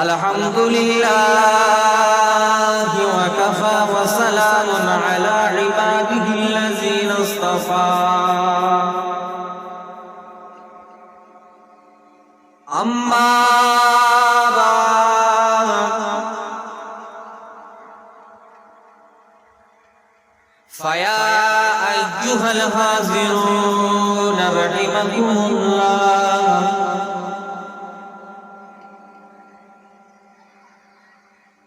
আলহামদুলিল্লাহ ওয়া কাফা ওয়া সালামুন আলা ইবাদিহিল্লাযীনা ইসতাফা আম্মা فيا أيها الحاضرون رحمكم الله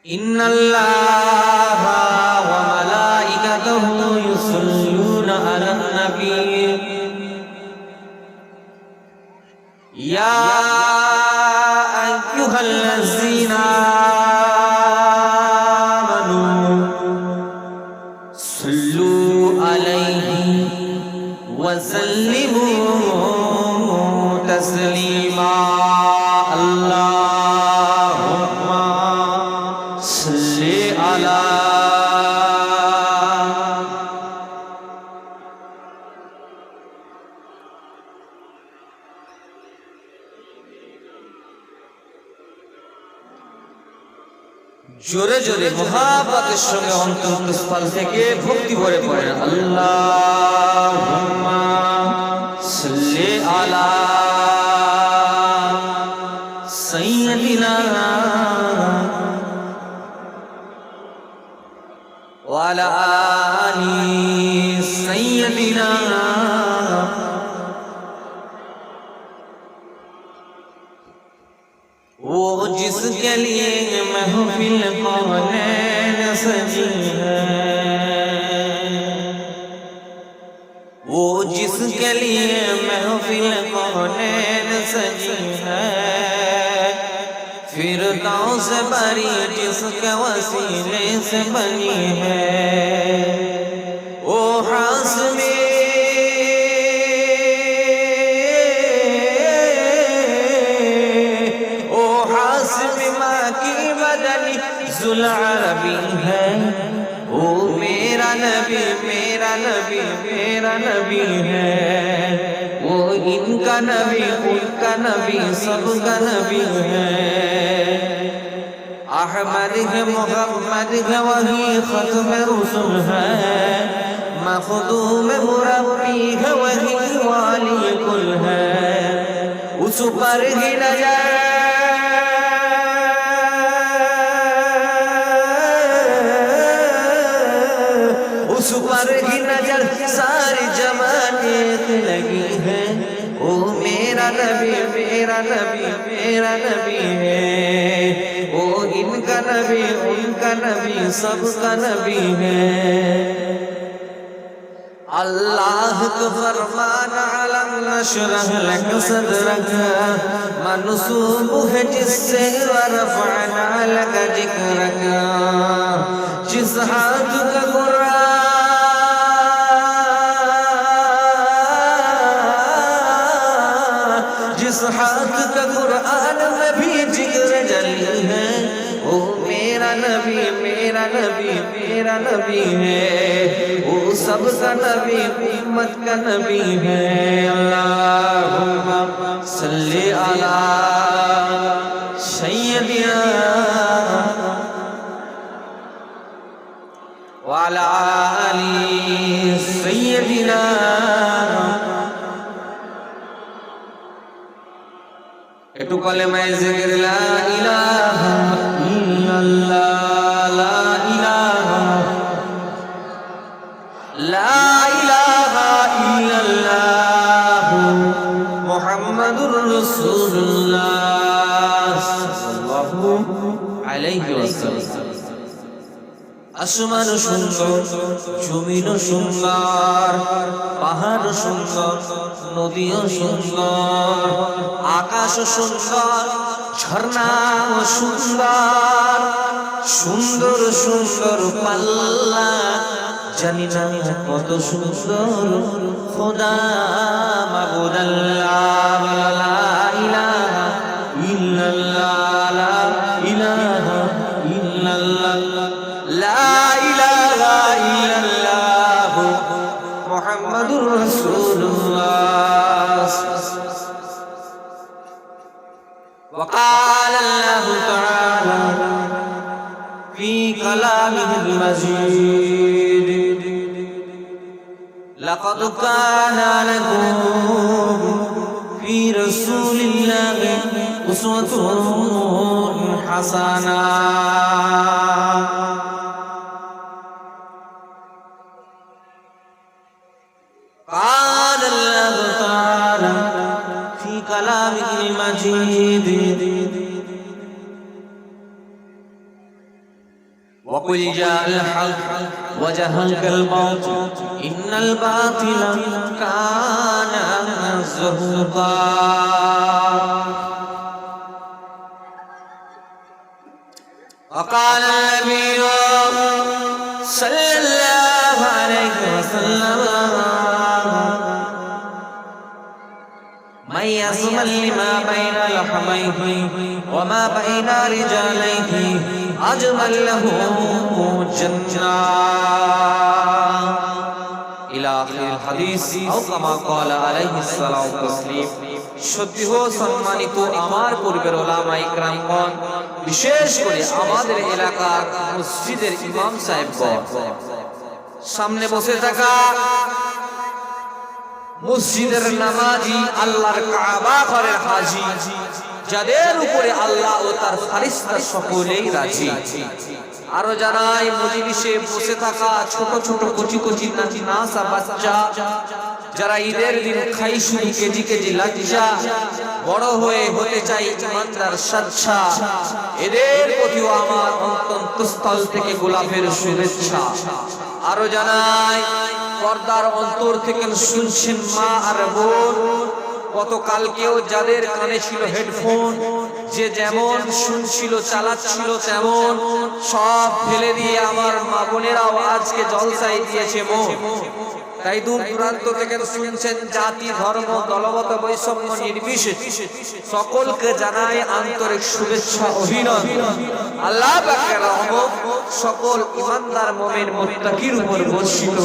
إن الله وملائكته يصلون على النبي يا أيها الذين وسلموا تسليما اللهم صل على জোরে জোরে মুহাব্বতের সঙ্গে অন্তঃস্থল থেকে ভক্তি ভরে পড়ে আল্লাহুম্মা সাল্লি আলা সাইয়্যিদিনা ওয়া আলা আলি সাইয়্যিদিনা وہ جس کے لیے محفل کونین سجی ہے وہ جس کے لیے محفل کونین سجی ہے فردوس بری جس کے وسیلے سے بنی ہے وہ حاسمی العربی ہے وہ میرا نبی میرا نبی میرا نبی ہے وہ ان کا نبی ان کا نبی سب کا نبی ہے احمد ہے محمد ہے وہی ختم رسول ہے مخدوم مربی ہے وہی والی کل ہے اس پر ہی نظر اس پر ہی نظر ساری جمانے لگی ہے وہ میرا نبی میرا نبی میرا نبی ہے وہ ان کا نبی ان کا نبی سب کا نبی ہے اللہ کا فرمان علم نشرح لک صدرک منصوب ہے جس سے ورفعنا لک ذکرک جس ہاتھ کا قرآن جس ہاتھ کا قرآن میں بھی ذکر جلی ہے وہ میرا نبی میرا نبی میرا نبی ہے وہ سب کا نبی امت کا نبی ہے اللہم صلی علی سیدنا وعلی آلی سیدنا ایٹو کلمہ ذکر لا الہ الا اللہ لا الہ الا اللہ محمد رسول اللہ صلی اللہ علیہ وسلم আসমান সুন্দর, জমিন সুন্দর, পাহাড় সুন্দর, নদীও সুন্দর, আকাশ সুন্দর, ঝর্ণা সুন্দর, সুন্দর সুন্দর পাল্লা, জানি না কত সুন্দর খোদা মাবুদ আল্লাহ, লা ইলাহা ইল্লাল্লাহ, লা ইলাহা ইল্লাল্লাহ, লা ইলাহা ইল্লাল্লাহ মুহাম্মাদুর রাসূলুল্লাহ। وقال الله تعالى في كلامه المجيد لقد كان لكم في رسول الله أسوة حسنة قال الله تعالى في كلامه المجيد وقل جاء الحق وزهق الباطل إن الباطل كان زهوقا وقال النبي صلى الله عليه وسلم من يصمل لما بين لحميه وما بين رجاليه أجمل له جنة إلى آخر الحديث أو كما قال عليه الصلاة والتسليم। সত্যি হো সম্মানিত আমার পূর্বের ওলামা ইকরামগণ, বিশেষ করে আমাদের এলাকার মসজিদের ইমাম সাহেবগণ, সামনে বসে থাকা মসজিদের নামাজি, আল্লাহর কাবা ঘরের হাজী, যাদের উপরে আল্লাহ ও তার ফেরেশতা সকলেই রাজি, আরো জানাই মজলিসে বসে থাকা ছোট ছোট কচি কচি নাসা বাচ্চা, যারা ঈদের দিন খাই শুধু কেজি কেজি লাচ্চা, বড় হয়ে হতে চাই ইমানদার সচ্চা, এদের প্রতিও আমার অন্তঃস্থল থেকে গোলাপের শুভেচ্ছা। আরো জানাই পর্দার অন্তর থেকে শুনছেন মা আর বোন, গতকালকেও যাদের কানে ছিল হেডফোন, যে যেমন শুনছিল চালাচ্ছিল তেমন সব ফেলে দিয়ে আমার মা বোনেরাও আজকে জলসায় দিয়েছে মন। তাই দূর দূরান্ত থেকে শুনছেন, জাতি ধর্ম দলগত বৈষম্য নির্বিশেষে সকলকে জানাই আন্তরিক শুভেচ্ছা অভিনন্দন। আল্লাহ পাকের রহমত সকল ইমানদার মুমিন মুত্তাকির উপর বর্ষিত।